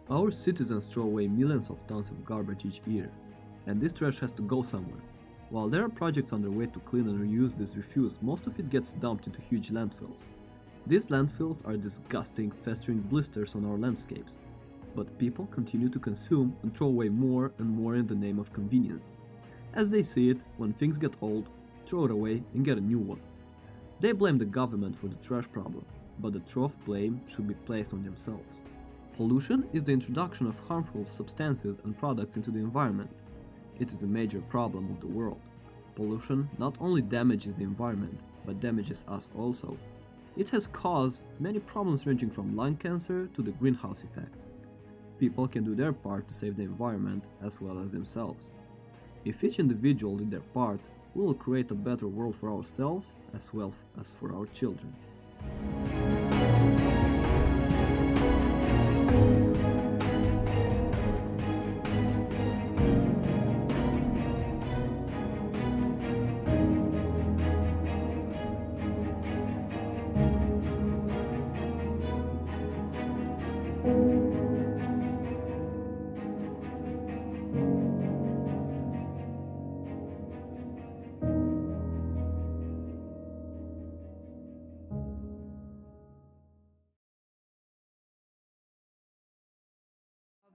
Our citizens throw away millions of tons of garbage each year, and this trash has to go somewhere. While there are projects underway to clean and reuse this refuse, most of it gets dumped into huge landfills. These landfills are disgusting, festering blisters on our landscapes. But people continue to consume and throw away more and more in the name of convenience. As they see it, when things get old, throw it away and get a new one. They blame the government for the trash problem, but the true of blame should be placed on themselves. Pollution is the introduction of harmful substances and products into the environment. It is a major problem of the world. Pollution not only damages the environment, but damages us also. It has caused many problems ranging from lung cancer to the greenhouse effect. People can do their part to save the environment as well as themselves. If each individual did their part, we will create a better world for ourselves as well as for our children.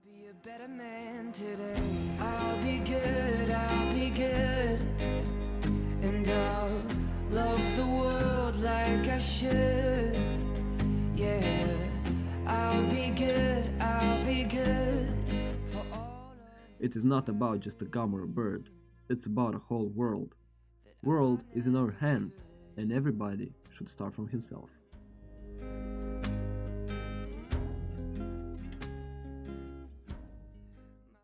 Be a better man today. I'll be good, and I'll love the world like I should. Yeah, I'll be good for all of. It is not about just a gum or a bird, it's about a whole world. World is in our hands, and everybody should start from himself.